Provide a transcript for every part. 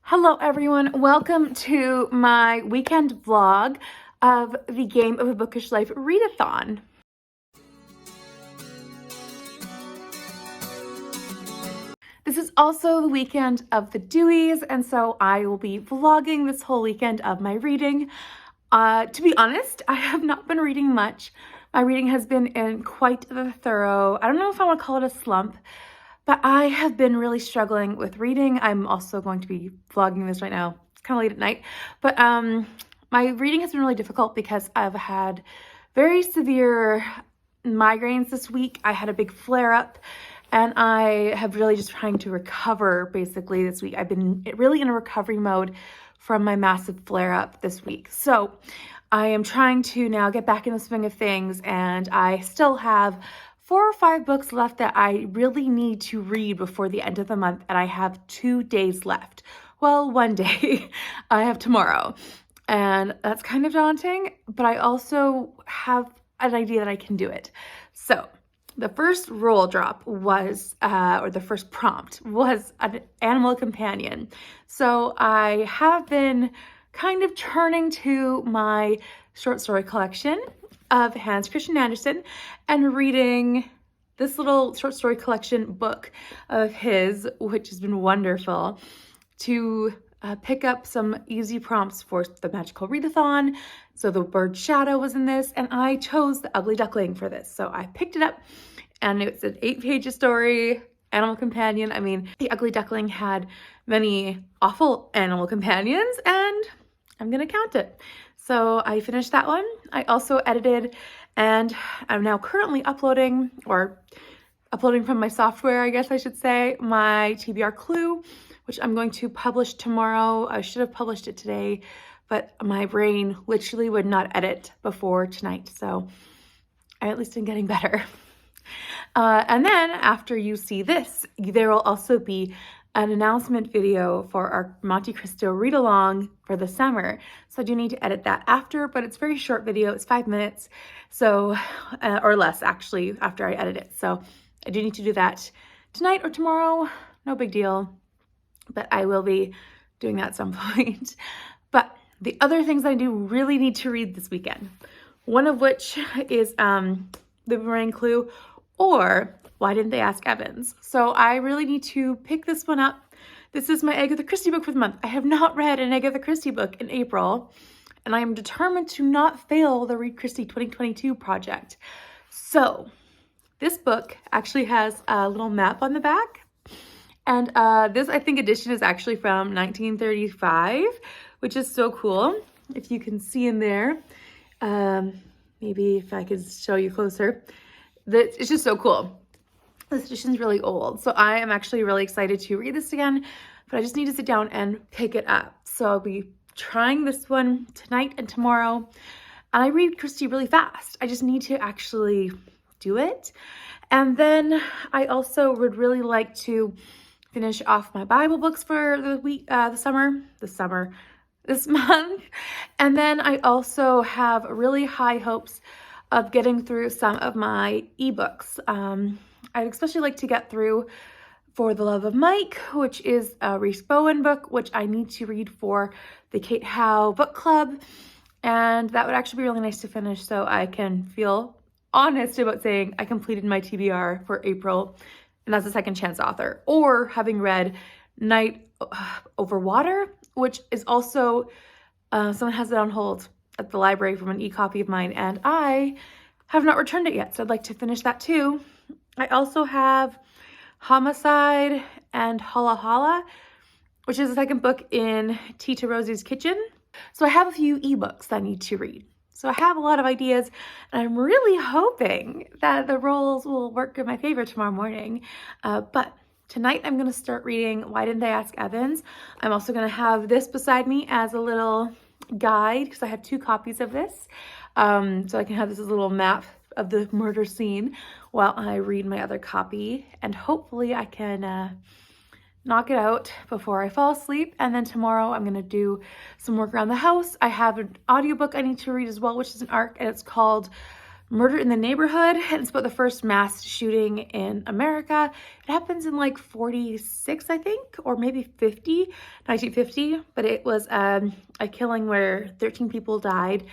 Hello everyone, welcome to my weekend vlog of the Game of a Bookish Life readathon. This is also the weekend of the Deweys, and so I will be vlogging this whole weekend of my reading. To be honest, I have not been reading much. My reading has been in quite the thorough, I don't know if I want to call it a slump, but I have been really struggling with reading. I'm also going to be vlogging this right now. It's kind of late at night, but my reading has been really difficult because I've had very severe migraines this week. I had a big flare-up, and I have really just trying to recover basically this week. I've been really in a recovery mode from my massive flare-up this week. So I am trying to now get back in the swing of things, and I still have 4 or 5 books left that I really need to read before the end of the month, and I have 2 days left. Well, 1 day. I have tomorrow, and that's kind of daunting, but I also have an idea that I can do it. So the first roll drop was, or the first prompt was an animal companion. So I have been kind of turning to my short story collection of Hans Christian Andersen and reading this little short story collection book of his, which has been wonderful, to pick up some easy prompts for the magical readathon. So the bird shadow was in this, and I chose the Ugly Duckling for this. So I picked it up, and it's an 8-page story, animal companion. I mean, the Ugly Duckling had many awful animal companions, and I'm gonna count it. So I finished that one. I also edited, and I'm now currently uploading from my software, I guess I should say, my TBR Clue, which I'm going to publish tomorrow. I should have published it today, but my brain literally would not edit before tonight. So I at least am getting better. And then after you see this, there will also be an announcement video for our Monte Cristo read-along for the summer. So I do need to edit that after, but it's a very short video. It's 5 minutes, so or less actually after I edit it. So I do need to do that tonight or tomorrow. No big deal, but I will be doing that at some point. But the other things I do really need to read this weekend, one of which is the Boomerang Clue, or Why Didn't They Ask Evans? So I really need to pick this one up. This is my Agatha Christie book for the month. I have not read an Agatha Christie book in April, and I am determined to not fail the Read Christie 2022 project. So this book actually has a little map on the back, and this, I think, edition is actually from 1935, which is so cool. If you can see in there, maybe if I could show you closer, it's just so cool. This edition's really old, so I am actually really excited to read this again, but I just need to sit down and pick it up. So I'll be trying this one tonight and tomorrow, and I read Christie really fast. I just need to actually do it. And then I also would really like to finish off my Bible books for the week, this month. And then I also have really high hopes of getting through some of my ebooks. I'd especially like to get through For the Love of Mike, which is a Reese Bowen book, which I need to read for the Kate Howe book club. And that would actually be really nice to finish, so I can feel honest about saying I completed my TBR for April, and as a second chance author. Or having read Night Over Water, which is also, someone has it on hold at the library from an e-copy of mine, and I have not returned it yet, so I'd like to finish that too. I also have Homicide and Holla Holla, which is the second book in Tita Rosie's Kitchen. So I have a few ebooks that I need to read. So I have a lot of ideas, and I'm really hoping that the rolls will work in my favor tomorrow morning. But tonight I'm going to start reading Why Didn't They Ask Evans? I'm also going to have this beside me as a little guide, because I have 2 copies of this. So I can have this as a little map of the murder scene while I read my other copy, and hopefully I can knock it out before I fall asleep. And then tomorrow I'm gonna do some work around the house. I have an audiobook I need to read as well, which is an ARC, and it's called Murder in the Neighborhood, and it's about the first mass shooting in America. It happens in like 46, I think, or maybe 1950, but it was a killing where 13 people died,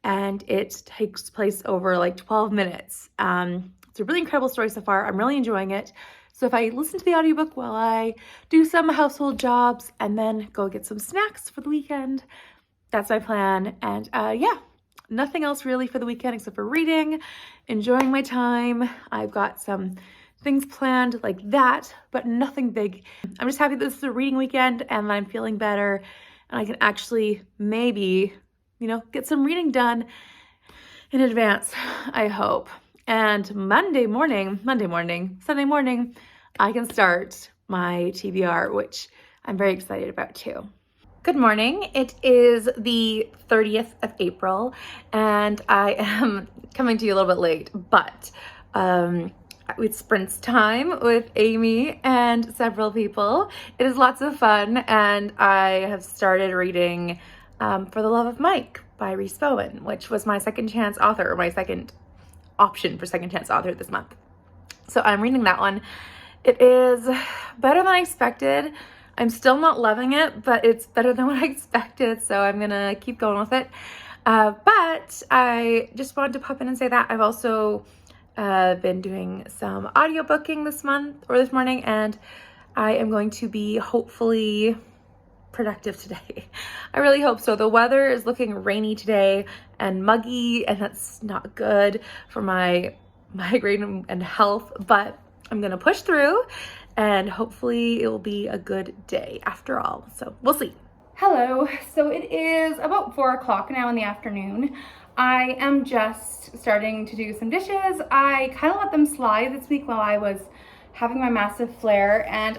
and it takes place over like 12 minutes. It's a really incredible story so far. I'm really enjoying it. So if I listen to the audiobook while I do some household jobs and then go get some snacks for the weekend, that's my plan. And yeah, nothing else really for the weekend except for reading, enjoying my time. I've got some things planned like that, but nothing big. I'm just happy that this is a reading weekend and I'm feeling better and I can actually maybe, you know, get some reading done in advance, I hope. And Sunday morning, I can start my TBR, which I'm very excited about too. Good morning. It is the 30th of April and I am coming to you a little bit late, but it's sprints time with Amy and several people. It is lots of fun and I have started reading For the Love of Mike by Rhys Bowen, which was my second chance author, or my second option for second chance author this month. So I'm reading that one. It is better than I expected. I'm still not loving it, but it's better than what I expected, so I'm gonna keep going with it. But I just wanted to pop in and say that I've also been doing some audiobooking this month, or this morning, and I am going to be hopefully productive today. I really hope so. The weather is looking rainy today and muggy, and that's not good for my migraine and health, but I'm gonna push through and hopefully it will be a good day after all. So we'll see. Hello. So it is about 4 o'clock now in the afternoon. I am just starting to do some dishes. I kind of let them slide this week while I was having my massive flare, and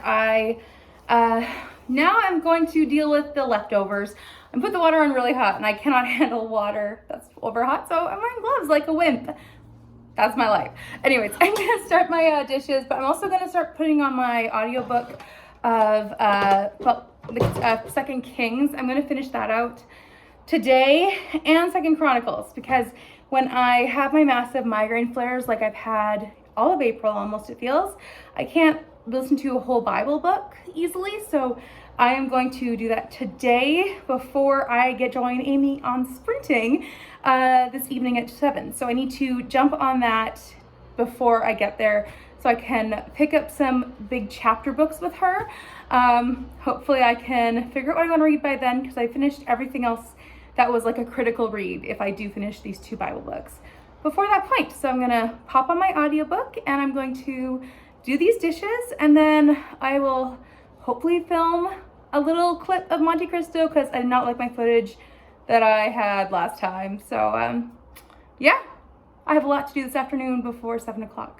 now I'm going to deal with the leftovers. I put the water on really hot and I cannot handle water that's over hot, so I'm wearing gloves like a wimp. That's my life. Anyways, I'm gonna start my dishes, but I'm also gonna start putting on my audiobook of Second Kings. I'm gonna finish that out today, and Second Chronicles, because when I have my massive migraine flares like I've had all of April almost, it feels, I can't listen to a whole Bible book easily, so I am going to do that today before I join Amy on sprinting this evening at 7. So I need to jump on that before I get there so I can pick up some big chapter books with her. Hopefully I can figure out what I want to read by then, because I finished everything else that was like a critical read if I do finish these 2 Bible books before that point. So I'm gonna pop on my audiobook and I'm going to do these dishes, and then I will hopefully film a little clip of Monte Cristo, because I did not like my footage that I had last time. So yeah, I have a lot to do this afternoon before 7 o'clock.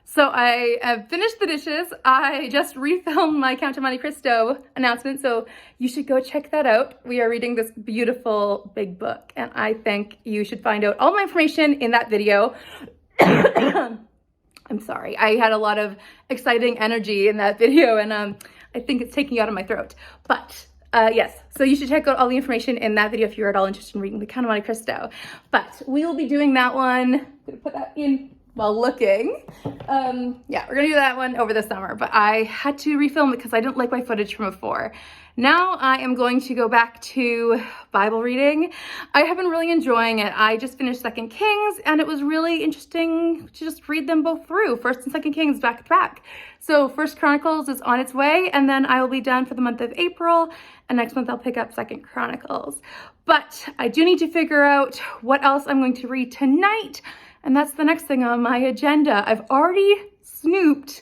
So I have finished the dishes. I just refilmed my Count of Monte Cristo announcement, so you should go check that out. We are reading this beautiful big book, and I think you should find out all my information in that video. I'm sorry, I had a lot of exciting energy in that video, and I think it's taking out of my throat. But yes, so you should check out all the information in that video if you're at all interested in reading the Count of Monte Cristo. But we will be doing that one. I'm gonna put that in while looking. Yeah, we're gonna do that one over the summer, but I had to refilm it because I didn't like my footage from before. Now I am going to go back to Bible reading. I have been really enjoying it. I just finished 2 Kings and it was really interesting to just read them both through, 1st and 2nd Kings back to back. So 1st Chronicles is on its way, and then I will be done for the month of April, and next month I'll pick up 2nd Chronicles. But I do need to figure out what else I'm going to read tonight, and that's the next thing on my agenda. I've already snooped,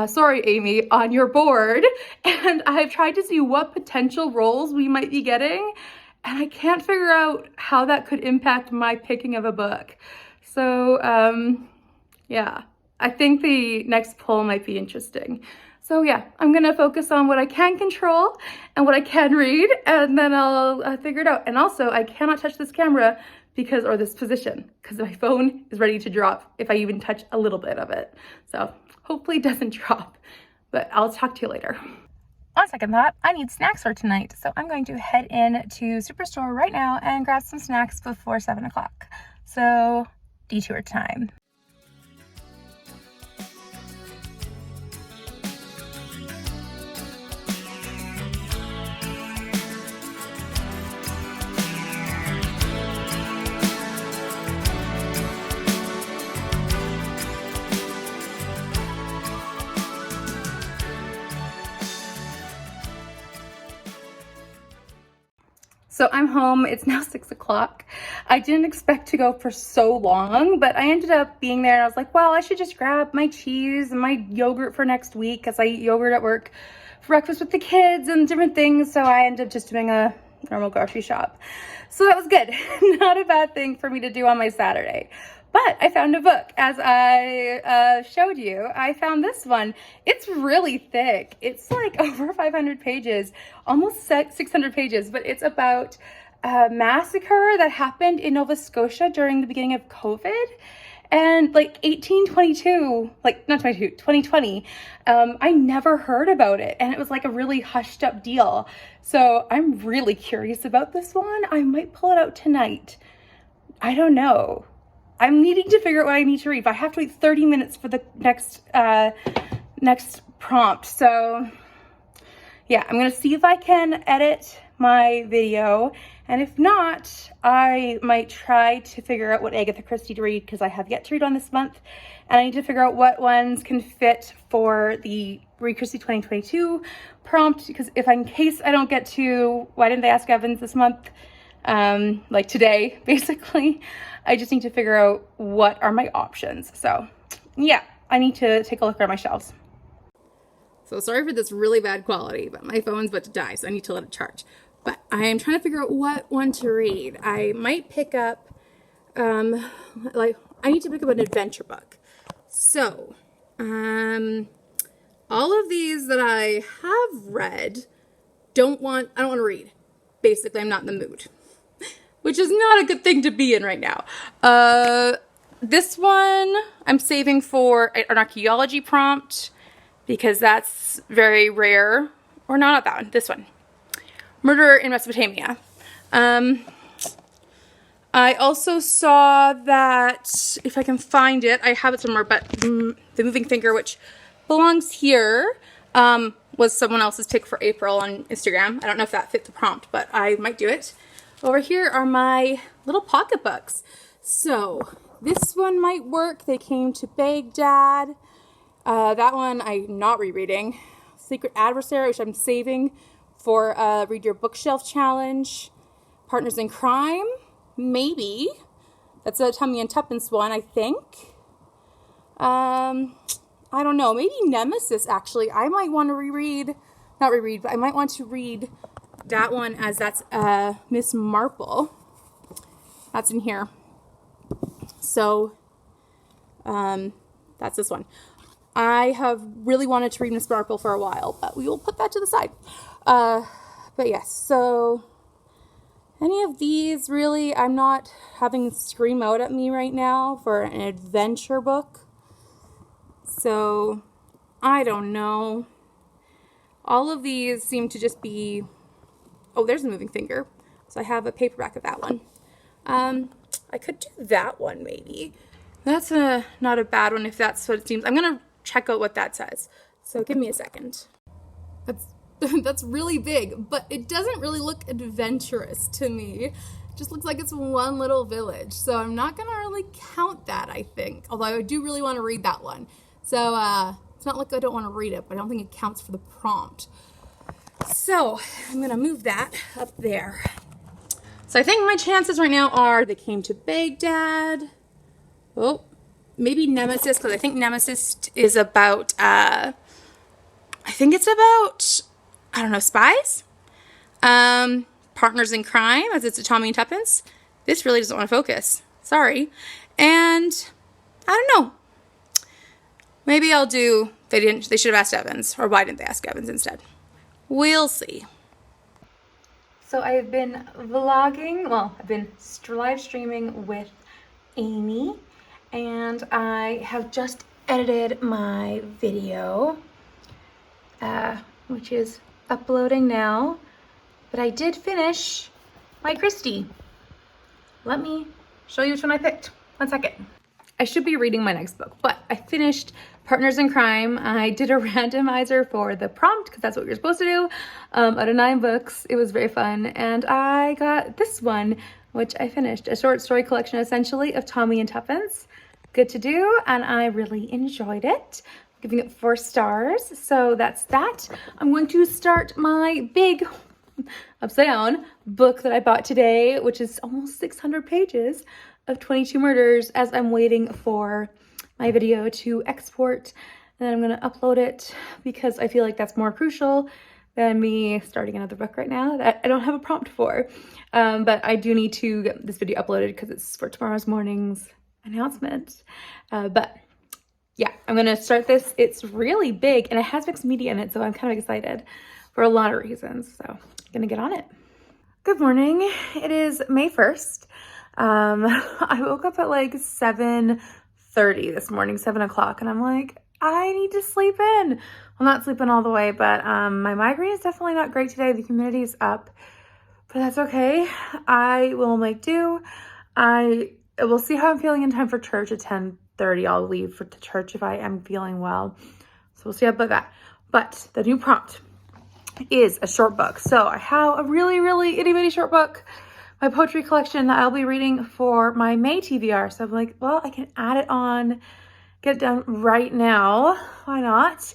sorry Amy, on your board, and I've tried to see what potential roles we might be getting, and I can't figure out how that could impact my picking of a book. So yeah, I think the next poll might be interesting. So yeah, I'm gonna focus on what I can control and what I can read, and then I'll figure it out. And also, I cannot touch this camera or this position, because my phone is ready to drop if I even touch a little bit of it. So hopefully it doesn't drop, but I'll talk to you later. On second thought, I need snacks for tonight, so I'm going to head in to Superstore right now and grab some snacks before 7 o'clock. So detour time. So I'm home, it's now 6 o'clock. I didn't expect to go for so long, but I ended up being there and I was like, well, I should just grab my cheese and my yogurt for next week, because I eat yogurt at work for breakfast with the kids and different things. So I ended up just doing a normal grocery shop. So that was good. Not a bad thing for me to do on my Saturday. But I found a book, as I showed you. I found this one. It's really thick. It's like over 500 pages, almost 600 pages, but it's about a massacre that happened in Nova Scotia during the beginning of COVID. And like 2020, I never heard about it. And it was like a really hushed up deal. So I'm really curious about this one. I might pull it out tonight. I don't know. I'm needing to figure out what I need to read, but I have to wait 30 minutes for the next prompt. So yeah, I'm gonna see if I can edit my video, and if not, I might try to figure out what Agatha Christie to read, because I have yet to read on this month, and I need to figure out what ones can fit for the Read Christie 2022 prompt, because in case I don't get to Why Didn't They Ask Evans this month, like today, basically, I just need to figure out what are my options. So yeah, I need to take a look at my shelves. So sorry for this really bad quality, but my phone's about to die, so I need to let it charge. But I am trying to figure out what one to read. I might pick up, I need to pick up an adventure book. So, all of these that I have read, I don't want to read. Basically, I'm not in the mood, which is not a good thing to be in right now. This one I'm saving for an archaeology prompt, because that's very rare. Or not that one, this one. Murder in Mesopotamia. I also saw that, if I can find it, I have it somewhere, but The Moving Finger, which belongs here, was someone else's pick for April on Instagram. I don't know if that fit the prompt, but I might do it. Over here are my little pocketbooks. So this one might work. They came to Baghdad. That one I'm not rereading. Secret Adversary, which I'm saving for Read Your Bookshelf Challenge. Partners in Crime, maybe. That's a Tummy and Tuppence one, I think. I don't know. Maybe Nemesis, actually. I might want to but I might want to read that one, as that's Miss Marple. That's in here. So, that's this one. I have really wanted to read Miss Marple for a while, but we will put that to the side. But yes, so any of these really, I'm not having scream out at me right now for an adventure book. So, I don't know. All of these seem to just be, oh, there's a Moving Finger. So I have a paperback of that one. I could do that one maybe. That's not a bad one if that's what it seems. I'm gonna check out what that says. So give me a second. That's that's really big, but it doesn't really look adventurous to me. It just looks like it's one little village. So I'm not gonna really count that, I think. Although I do really want to read that one. So it's not like I don't want to read it, but I don't think it counts for the prompt. So I'm gonna move that up there. So I think my chances right now are They Came to Baghdad. Oh, maybe Nemesis, because I think Nemesis is about, I think it's about, I don't know, spies? Partners in Crime, as it's a Tommy and Tuppence. This really doesn't want to focus. Sorry. And I don't know. Maybe I'll do, they should have asked Evans, or why didn't they ask Evans instead? We'll see. So I've been vlogging, well, I've been live streaming with Amy, and I have just edited my video, which is uploading now, but I did finish my Christie. Let me show you which one I picked. 1 second. I should be reading my next book, but I finished Partners in Crime. I did a randomizer for the prompt because that's what you're supposed to do out of 9 books. It was very fun, and I got this one, which I finished, a short story collection essentially of Tommy and Tuppence. Good to do, and I really enjoyed it. I'm giving it 4 stars, so that's that. I'm going to start my big upside down book that I bought today, which is almost 600 pages of 22 Murders, as I'm waiting for my video to export, and then I'm going to upload it because I feel like that's more crucial than me starting another book right now that I don't have a prompt for. But I do need to get this video uploaded because it's for tomorrow's morning's announcement. But yeah, I'm going to start this. It's really big and it has mixed media in it, so I'm kind of excited for a lot of reasons. So I'm going to get on it. Good morning. It is May 1st. I woke up at like 7:30 this morning, 7 o'clock, and I'm like, I need to sleep in. Well, not sleeping all the way, but my migraine is definitely not great today. The humidity is up, but that's okay. I will make do. I will see how I'm feeling in time for church at 10:30. I'll leave for the church if I am feeling well. So we'll see about that. But the new prompt is a short book. So I have a really, really itty bitty short book, my poetry collection that I'll be reading for my May TBR. So I'm like, well, I can add it on, get it done right now. Why not?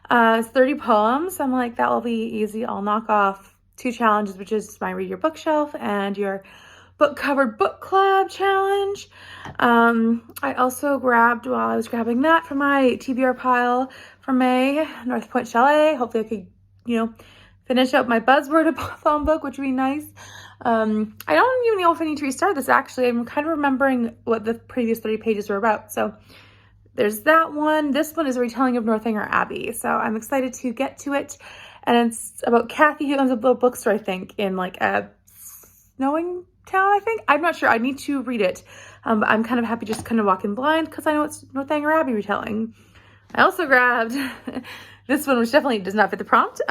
It's 30 poems. I'm like, that will be easy. I'll knock off 2 challenges, which is my Read Your Bookshelf and your Book Covered Book Club challenge. I also grabbed, while I was grabbing that from my TBR pile for May, North Point Chalet. Hopefully I could, finish up my Buzzword-a-thon book, which would be nice. I don't even know if I need to restart this, actually. I'm kind of remembering what the previous 30 pages were about. So there's that one. This one is a retelling of Northanger Abbey. So I'm excited to get to it. And it's about Kathy, who owns a little bookstore, I think, in like a snowing town, I think. I'm not sure. I need to read it. But I'm kind of happy just kind of walking blind because I know it's Northanger Abbey retelling. I also grabbed this one, which definitely does not fit the prompt.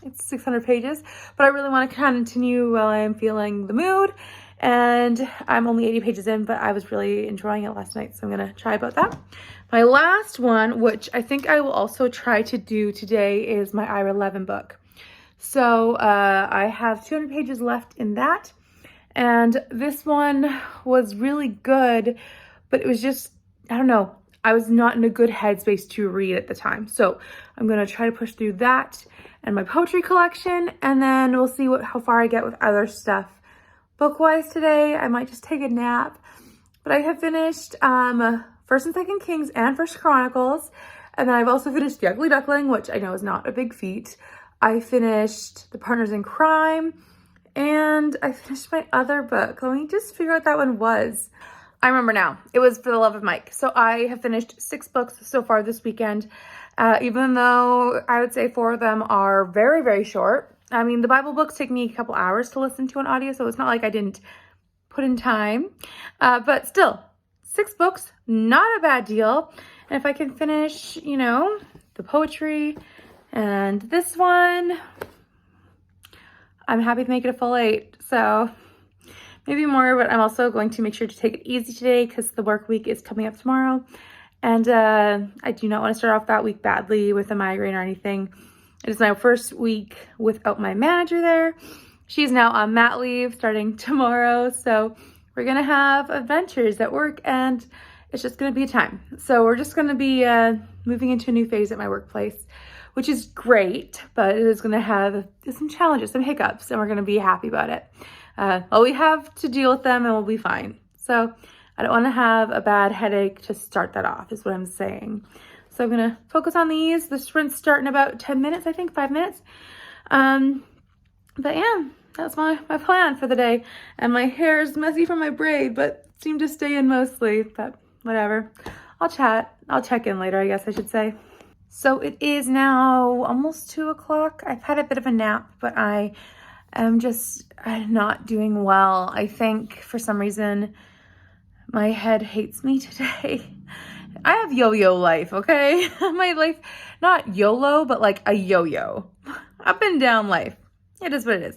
It's 600 pages, but I really want to continue while I am feeling the mood. And I'm only 80 pages in, but I was really enjoying it last night, so I'm going to try about that. My last one, which I think I will also try to do today, is my Ira Levin book. So I have 200 pages left in that. And this one was really good, but it was just, I don't know, I was not in a good headspace to read at the time. So I'm going to try to push through that and my poetry collection, and then we'll see how far I get with other stuff. Book-wise today, I might just take a nap. But I have finished 1st and 2nd Kings and 1st Chronicles. And then I've also finished The Ugly Duckling, which I know is not a big feat. I finished The Partners in Crime. And I finished my other book. Let me just figure out what that one was. I remember now. It was For the Love of Mike. So I have finished 6 books so far this weekend, even though I would say 4 of them are very, very short. I mean, the Bible books take me a couple hours to listen to on audio, so it's not like I didn't put in time. But still, 6 books, not a bad deal. And if I can finish, the poetry and this one, I'm happy to make it a full 8. So maybe more, but I'm also going to make sure to take it easy today because the work week is coming up tomorrow. And I do not want to start off that week badly with a migraine or anything. It is my first week without my manager there. She's now on mat leave starting tomorrow. So we're going to have adventures at work and it's just going to be a time. So we're just going to be moving into a new phase at my workplace, which is great, but it is going to have some challenges, some hiccups, and we're going to be happy about it. Well, we have to deal with them and we'll be fine. So I don't want to have a bad headache to start that off is what I'm saying. So I'm going to focus on these. The sprint's start in about 10 minutes, I think, 5 minutes. But yeah, that's my plan for the day. And my hair is messy from my braid, but seemed to stay in mostly, but whatever. I'll check in later, I guess I should say. So it is now almost 2 o'clock. I've had a bit of a nap, but I am just not doing well. I think for some reason my head hates me today. I have yo-yo life, okay? My life, not YOLO, but like a yo-yo. Up and down life. It is what it is.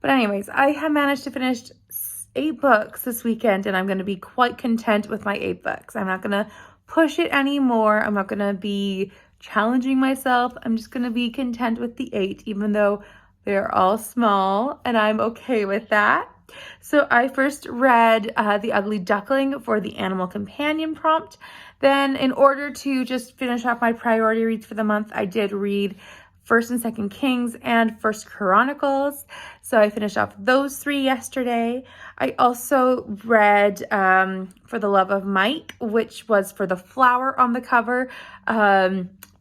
But anyways, I have managed to finish 8 books this weekend, and I'm going to be quite content with my 8 books. I'm not going to push it anymore. I'm not going to be challenging myself. I'm just going to be content with the 8, even though they're all small, and I'm okay with that. So I first read The Ugly Duckling for the Animal Companion prompt. Then in order to just finish off my priority reads for the month, I did read First and Second Kings and First Chronicles. So I finished off those 3 yesterday. I also read For the Love of Mike, which was for the flower on the cover.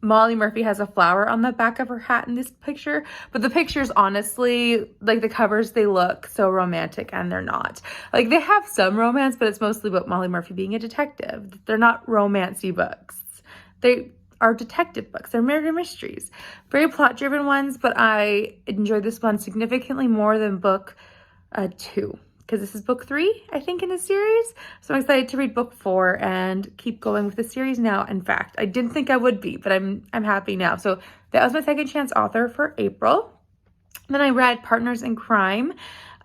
Molly Murphy has a flower on the back of her hat in this picture, but the pictures, honestly, like the covers, they look so romantic and they're not. Like they have some romance, but it's mostly about Molly Murphy being a detective. They're not romancy books. They are detective books. They're murder mysteries. Very plot-driven ones, but I enjoyed this one significantly more than book 2. Because this is book 3, I think, in the series. So I'm excited to read book 4 and keep going with the series now. In fact, I didn't think I would be, but I'm happy now. So that was my second chance author for April. Then I read Partners in Crime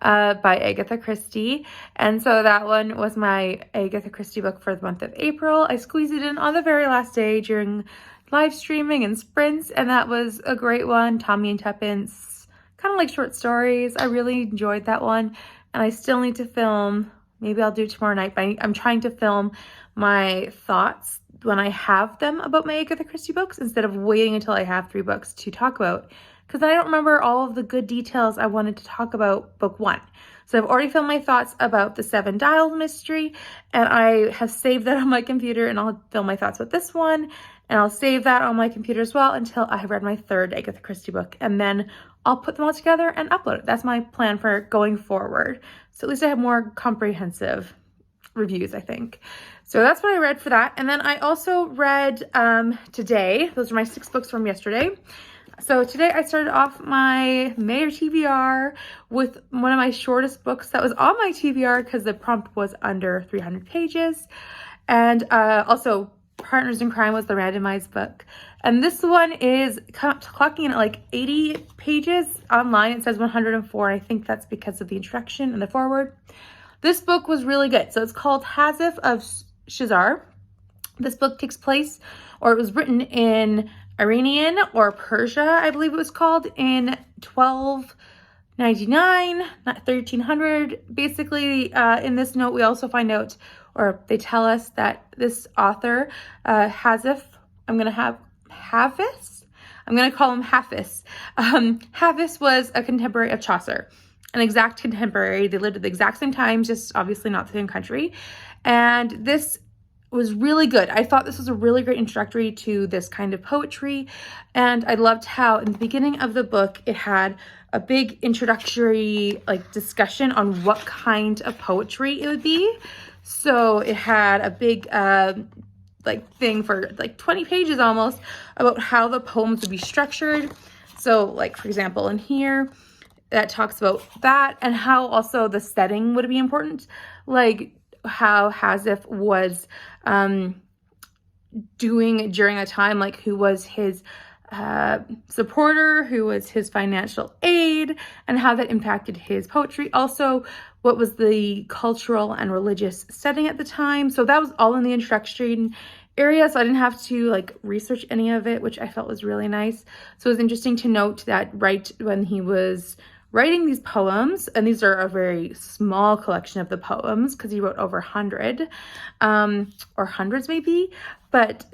by Agatha Christie. And so that one was my Agatha Christie book for the month of April. I squeezed it in on the very last day during live streaming and sprints, and that was a great one. Tommy and Tuppence, kind of like short stories. I really enjoyed that one. And I still need to film, maybe I'll do it tomorrow night, but I'm trying to film my thoughts when I have them about my Agatha Christie books instead of waiting until I have 3 books to talk about. Because I don't remember all of the good details I wanted to talk about book 1. So I've already filmed my thoughts about the 7 Dial mystery, and I have saved that on my computer, and I'll film my thoughts about this one, and I'll save that on my computer as well until I have read my 3rd Agatha Christie book, and then I'll put them all together and upload it. That's my plan for going forward. So at least I have more comprehensive reviews, I think. So that's what I read for that. And then I also read today. Those are my 6 books from yesterday. So today I started off my May TBR with one of my shortest books that was on my TBR because the prompt was under 300 pages. And also Partners in Crime was the randomized book. And this one is clocking in at like 80 pages. Online it says 104. I think that's because of the introduction and the foreword. This book was really good. So it's called Hazif of Shazar. This book takes place, or it was written in Iranian or Persia, I believe it was called, in 1299, not 1300. Basically, in this note, we also find out, or they tell us that this author, Hazif, I'm going to call him Hafiz. Hafiz was a contemporary of Chaucer, an exact contemporary. They lived at the exact same time, just obviously not the same country. And this was really good. I thought this was a really great introductory to this kind of poetry. And I loved how in the beginning of the book, it had a big introductory discussion on what kind of poetry it would be. So it had a big thing for 20 pages almost about how the poems would be structured. So for example, in here, that talks about that and how also the setting would be important. Like how Hazif was doing during a time, who was his supporter who was his financial aid and how that impacted his poetry. Also, what was the cultural and religious setting at the time. So that was all in the introduction area, so I didn't have to like research any of it, which I felt was really nice. So it was interesting to note that right when he was writing these poems, and these are a very small collection of the poems because he wrote over 100 or hundreds maybe, but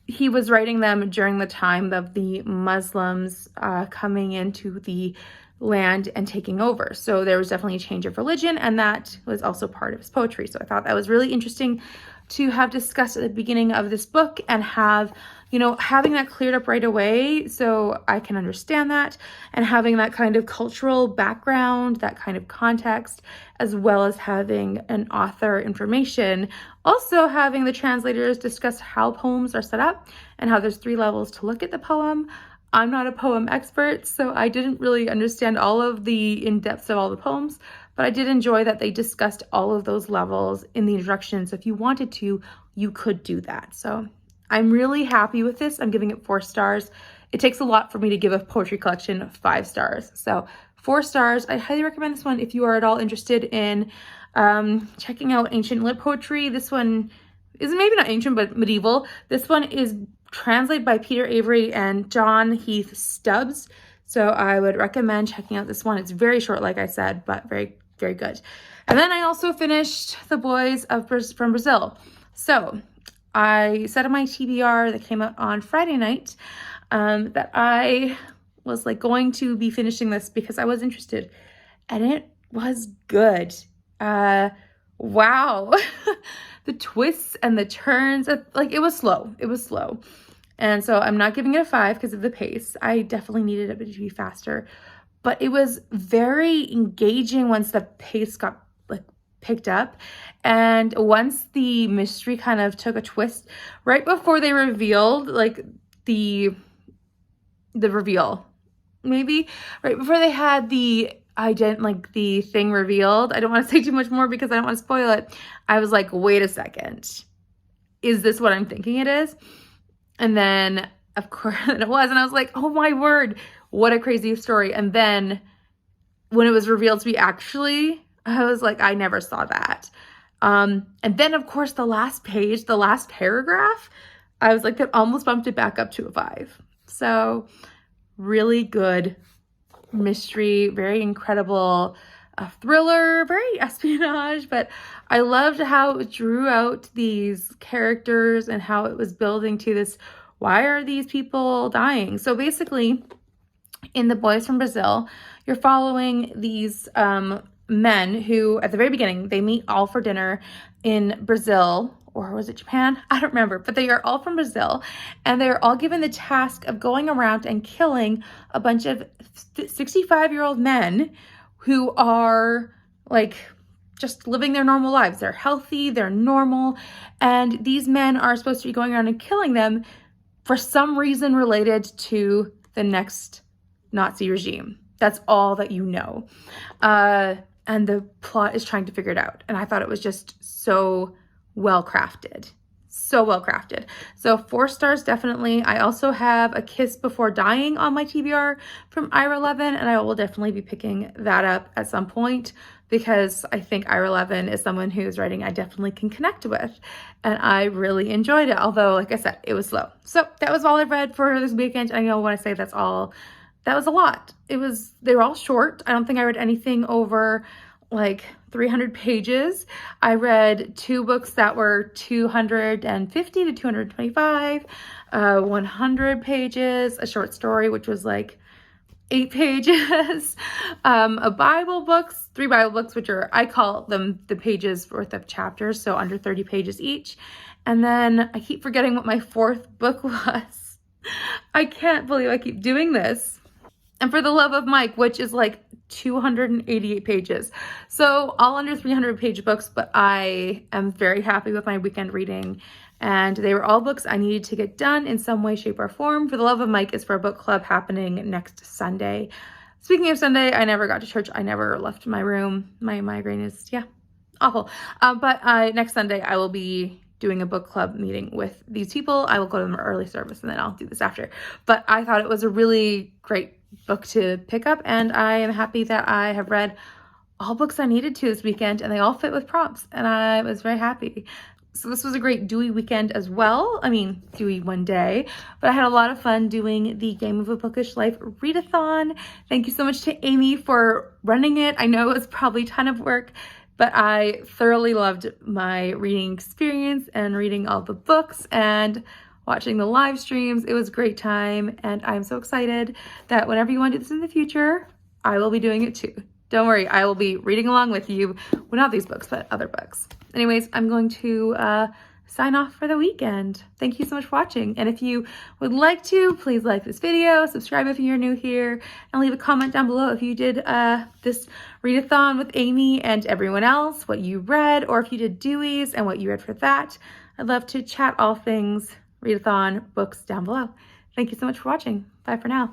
he was writing them during the time of the Muslims coming into the land and taking over. So there was definitely a change of religion, and that was also part of his poetry. So I thought that was really interesting to have discussed at the beginning of this book and have, you know, having that cleared up right away so I can understand that, and having that kind of cultural background, that kind of context, as well as having an author information. Also having the translators discuss how poems are set up and how there's 3 levels to look at the poem. I'm not a poem expert, so I didn't really understand all of the in-depths of all the poems, but I did enjoy that they discussed all of those levels in the introduction. So if you wanted to, you could do that. So I'm really happy with this. I'm giving it 4 stars. It takes a lot for me to give a poetry collection 5 stars. So 4 stars. I highly recommend this one if you are at all interested in checking out ancient lit poetry. This one is maybe not ancient, but medieval. This one is translated by Peter Avery and John Heath Stubbs. So I would recommend checking out this one. It's very short, like I said, but very, very good. And then I also finished The Boys from Brazil. So I said on my TBR that came out on Friday night that I was like going to be finishing this because I was interested, and it was good. Wow. The twists and the turns, like it was slow. It was slow. And so I'm not giving it a 5 because of the pace. I definitely needed it to be faster, but it was very engaging once the pace got like picked up. And once the mystery kind of took a twist, right before they revealed like the reveal, maybe right before they had the thing revealed. I don't want to say too much more because I don't want to spoil it. I was like, wait a second. Is this what I'm thinking it is? And then, of course, it was. And I was like, oh my word, what a crazy story. And then when it was revealed to be actually, I was like, I never saw that. And then, of course, the last page, the last paragraph, I was like, that almost bumped it back up to a 5. So really good mystery, very incredible thriller, very espionage, but I loved how it drew out these characters and how it was building to this, why are these people dying? So basically, in The Boys from Brazil, you're following these men who, at the very beginning, they meet all for dinner in Brazil, or was it Japan? I don't remember, but they are all from Brazil, and they're all given the task of going around and killing a bunch of 65-year-old men who are like just living their normal lives. They're healthy, they're normal, and these men are supposed to be going around and killing them for some reason related to the next Nazi regime. That's all that you know. And the plot is trying to figure it out. And I thought it was just so well crafted. So well crafted. So 4 stars definitely. I also have A Kiss Before Dying on my TBR from Ira 11, and I will definitely be picking that up at some point because I think Ira 11 is someone whose writing I definitely can connect with, and I really enjoyed it. Although, like I said, it was slow. So that was all I read for this weekend. I know when I say that's all, that was a lot. They were all short. I don't think I read anything over like 300 pages. I read 2 books that were 250 to 225, 100 pages, a short story, which was like 8 pages, a Bible books, 3 Bible books, which are, I call them the pages worth of chapters, so under 30 pages each. And then I keep forgetting what my 4th book was. I can't believe I keep doing this. And For the Love of Mike, which is like 288 pages. So all under 300 page books, but I am very happy with my weekend reading. And they were all books I needed to get done in some way, shape, or form. For the Love of Mike is for a book club happening next Sunday. Speaking of Sunday, I never got to church. I never left my room. My migraine is, awful. But next Sunday I will be doing a book club meeting with these people. I will go to them early service and then I'll do this after. But I thought it was a really great book to pick up, and I am happy that I have read all books I needed to this weekend, and they all fit with prompts, and I was very happy. So this was a great Dewey weekend as well. I mean, Dewey one day, but I had a lot of fun doing the Game of a Bookish Life readathon. Thank you so much to Amy for running it. I know it was probably a ton of work, but I thoroughly loved my reading experience and reading all the books and watching the live streams. It was a great time, and I'm so excited that whenever you want to do this in the future, I will be doing it too. Don't worry, I will be reading along with you. Well, not these books, but other books. Anyways, I'm going to sign off for the weekend. Thank you so much for watching. And if you would like to, please like this video, subscribe if you're new here, and leave a comment down below if you did this readathon with Amy and everyone else, what you read, or if you did Dewey's and what you read for that. I'd love to chat all things readathon books down below. Thank you so much for watching. Bye for now.